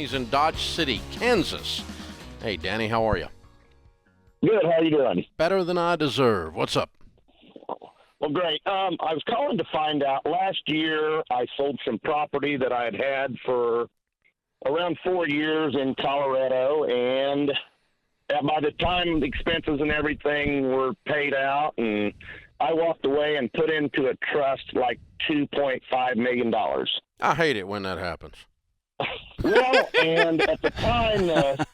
Danny's in Dodge City, Kansas. Hey, Danny, how are you? Good. How you doing? Better than I deserve. What's up? Well, great. I was calling to find out. Last year, I sold some property that I had for around 4 years in Colorado, and by the time the expenses and everything were paid out, and I walked away and put into a trust like $2.5 million. I hate it when that happens. Well, and at the time, the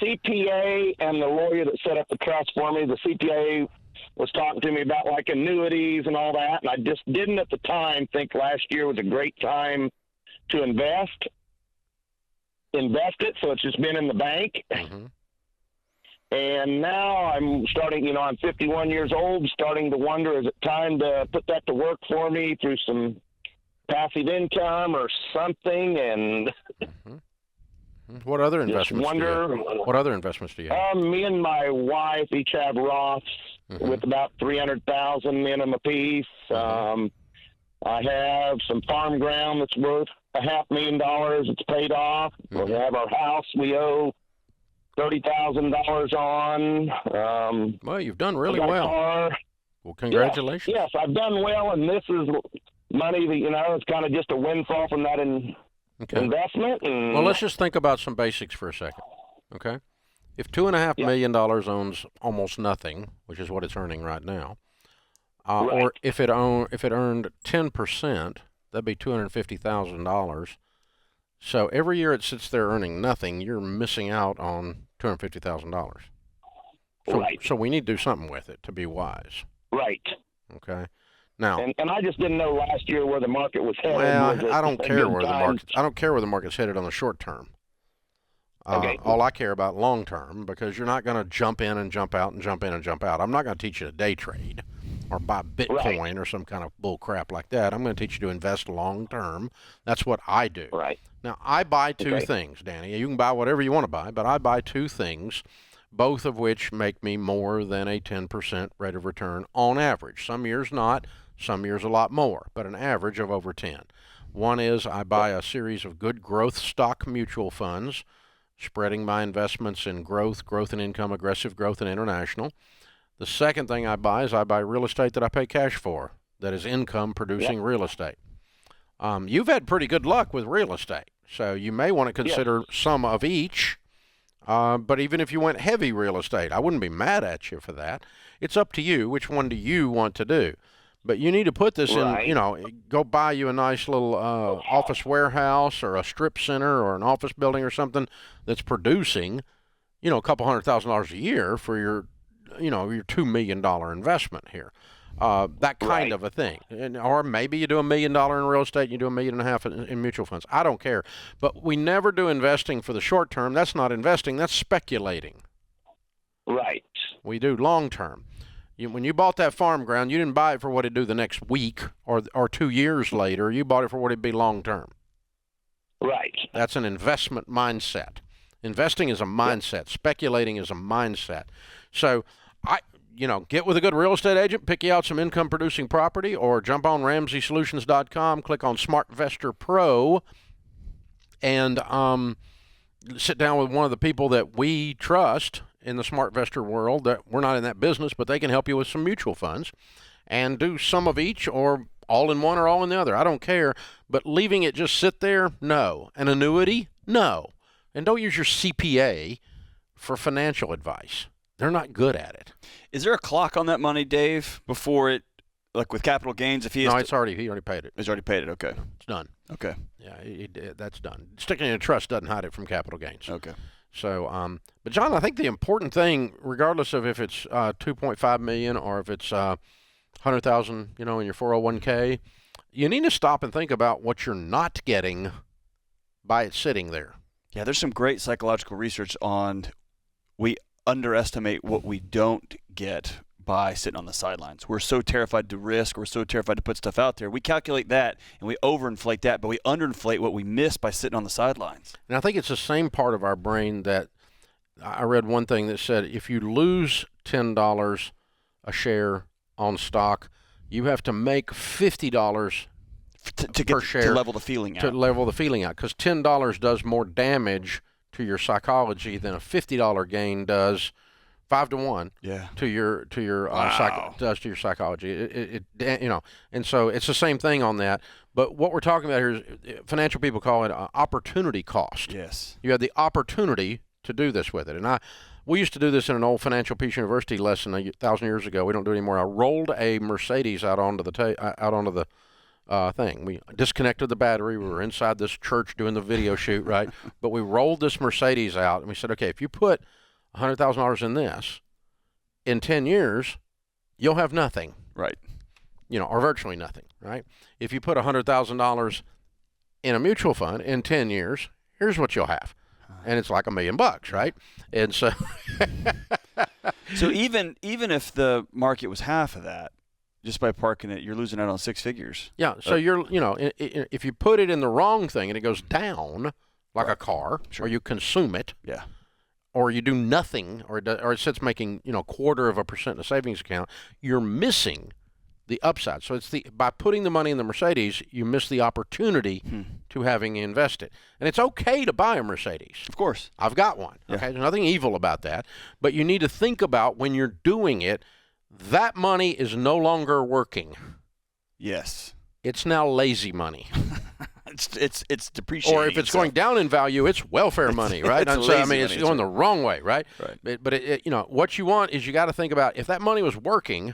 CPA and the lawyer that set up the trust for me, the CPA was talking to me about like annuities and all that, and I just didn't at the time think last year was a great time to invest it, so it's just been in the bank. Mm-hmm. And now I'm starting, I'm 51 years old, starting to wonder, is it time to put that to work for me through some passive income or something? And what other investments do you have? What other investments do you have? Me and my wife each have Roths with about $300,000 in them apiece. I have some farm ground that's worth $500,000. It's paid off. We have our house we owe $30,000 on. Well, you've done really well. Well, congratulations. Yes, I've done well, and this is money that, it's kind of just a windfall from that investment. Well, let's just think about some basics for a second, okay? If $2.5 million owns almost nothing, which is what it's earning right now, or if it earned 10%, that'd be $250,000. So every year it sits there earning nothing, you're missing out on $250,000. So we need to do something with it to be wise. Right. Okay. Now, and I just didn't know last year where the market was headed. Well, I don't care where the market's headed on the short term. All I care about long term, because you're not going to jump in and jump out and jump in and jump out. I'm not going to teach you to day trade or buy Bitcoin or some kind of bull crap like that. I'm going to teach you to invest long term. That's what I do. Right. Now, I buy two things, Danny. You can buy whatever you want to buy, but I buy two things, both of which make me more than a 10% rate of return on average. Some years not, some years a lot more, but an average of over 10. One is I buy a series of good growth stock mutual funds, spreading my investments in growth and income, aggressive growth, and international. The second thing I buy is I buy real estate that I pay cash for, that is income-producing real estate. You've had pretty good luck with real estate, so you may want to consider some of each. But even if you went heavy real estate, I wouldn't be mad at you for that. It's up to you. Which one do you want to do? But you need to put this in, go buy you a nice little office warehouse or a strip center or an office building or something that's producing, a couple $100,000 a year for your $2 million investment here. That kind of a thing. Or maybe you do $1 million in real estate and you do $1.5 million in mutual funds. I don't care. But we never do investing for the short term. That's not investing. That's speculating. Right. We do long term. When you bought that farm ground, you didn't buy it for what it'd do the next week or 2 years later. You bought it for what it'd be long term. Right. That's an investment mindset. Investing is a mindset. Speculating is a mindset. So get with a good real estate agent, pick you out some income-producing property, or jump on RamseySolutions.com, click on SmartVestor Pro, and sit down with one of the people that we trust in the SmartVestor world. That we're not in that business, but they can help you with some mutual funds, and do some of each, or all in one or all in the other. I don't care, but leaving it just sit there, no. An annuity, no. And don't use your CPA for financial advice. They're not good at it. Is there a clock on that money, Dave, before it, like with capital gains? He already paid it. He's already paid it. Okay, it's done. Okay, yeah, that's done. Sticking it in a trust doesn't hide it from capital gains. Okay. So, but John, I think the important thing, regardless of if it's $2.5 million or if it's $100,000, in your 401k, you need to stop and think about what you're not getting by it sitting there. Yeah, there's some great psychological research on we underestimate what we don't get by sitting on the sidelines. We're so terrified to risk. We're so terrified to put stuff out there. We calculate that and we overinflate that, but we underinflate what we miss by sitting on the sidelines. And I think it's the same part of our brain that I read one thing that said if you lose $10 a share on stock, you have to make $50 to share level the feeling out. To level the feeling out, because $10 does more damage to your psychology than a $50 gain does 5 to 1 to your does to your psychology. It and so it's the same thing on that. But what we're talking about here is financial people call it opportunity cost. Yes, you have the opportunity to do this with it, and we used to do this in an old Financial Peace University lesson 1,000 years ago. We don't do it anymore. I rolled a Mercedes out onto the thing. We disconnected the battery. We were inside this church doing the video shoot, right? But we rolled this Mercedes out, and we said, okay, if you put $100,000 in this, in 10 years, you'll have nothing. Right. Or virtually nothing, right? If you put $100,000 in a mutual fund in 10 years, here's what you'll have. And it's like $1 million, right? And so so even if the market was half of that, just by parking it, you're losing out on 6 figures. Yeah, so if you put it in the wrong thing and it goes down like a car, or you consume it, or you do nothing, or it sits making 0.25% in a savings account, you're missing the upside. So by putting the money in the Mercedes, you miss the opportunity to having invested. And it's okay to buy a Mercedes. Of course. I've got one. Yeah. Okay, there's nothing evil about that. But you need to think about when you're doing it, that money is no longer working. Yes. It's now lazy money. It's depreciating. Or if it's going down in value, it's welfare money, right? It's So it's going the wrong way, right? Right. But what you want is you got to think about if that money was working,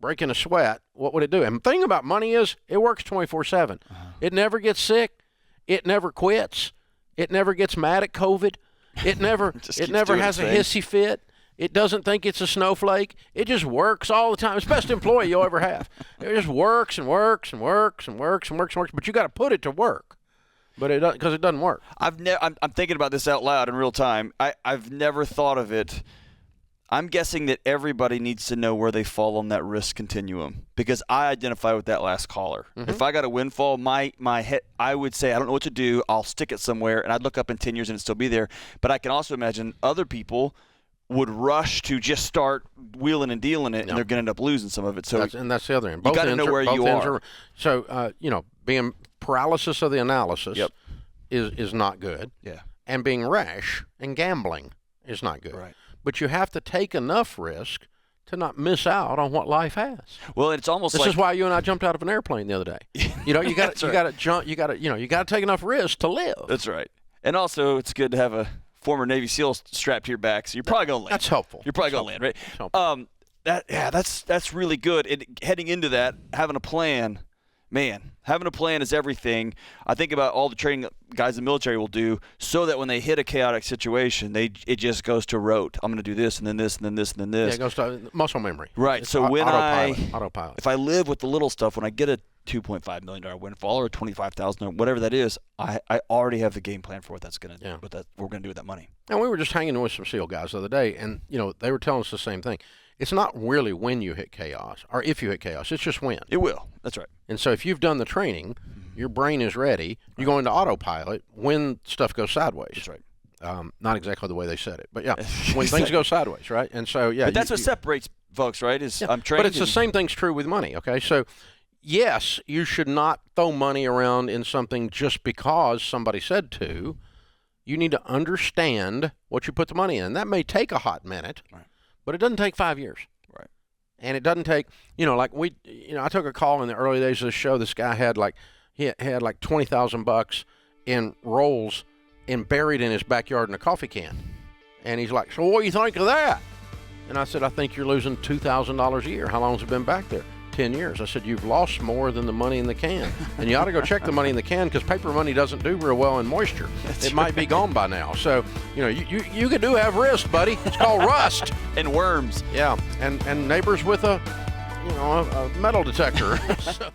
breaking a sweat, what would it do? And the thing about money is it works 24/7. It never gets sick. It never quits. It never gets mad at COVID. It never has a hissy fit. It doesn't think it's a snowflake. It just works all the time. It's the best employee you'll ever have. It just works and works and works and works and works and works. But you got to put it to work. But because it doesn't work. I'm thinking about this out loud in real time. I've never thought of it. I'm guessing that everybody needs to know where they fall on that risk continuum, because I identify with that last caller. If I got a windfall, my head, I would say, I don't know what to do. I'll stick it somewhere, and I'd look up in 10 years and it'd still be there. But I can also imagine other people would rush to just start wheeling and dealing it, and they're going to end up losing some of it. So that's the other end. You got to know where you are. So being paralysis of the analysis is not good. Yeah. And being rash and gambling is not good. Right. But you have to take enough risk to not miss out on what life has. Well, it's almost this is why you and I jumped out of an airplane the other day. You got to jump. You got to take enough risk to live. That's right. And also, it's good to have a former Navy SEAL strapped to your back, so you're probably going to land. That's helpful. You're probably going to land, right? That's really good. And heading into that, having a plan. Man, having a plan is everything. I think about all the training guys in the military will do, so that when they hit a chaotic situation, it just goes to rote. I'm going to do this, and then this, and then this, and then this. Yeah, it goes to muscle memory. Right. It's so autopilot. If I live with the little stuff, when I get a $2.5 million windfall or $25,000 or whatever that is, I already have the game plan for what we're going to do with that money. And we were just hanging with some SEAL guys the other day, and they were telling us the same thing. It's not really when you hit chaos or if you hit chaos. It's just when. It will. That's right. And so if you've done the training, your brain is ready. You go into autopilot when stuff goes sideways. That's right. Not exactly the way they said it, but yeah, when things go sideways, right? And so but that's what separates folks, right? I'm trained. But it's the same thing's true with money. Okay, so yes, you should not throw money around in something just because somebody said to. You need to understand what you put the money in. That may take a hot minute. Right. But it doesn't take 5 years. Right. And it doesn't take, I took a call in the early days of the show. This guy had like $20,000 in rolls and buried in his backyard in a coffee can. And he's like, so what do you think of that? And I said, I think you're losing $2,000 a year. How long has it been back there? 10 years. I said, you've lost more than the money in the can. And you ought to go check the money in the can, because paper money doesn't do real well in moisture. It might be gone by now. So, you could have risk, buddy. It's called rust. And worms. Yeah. And neighbors with a metal detector. So.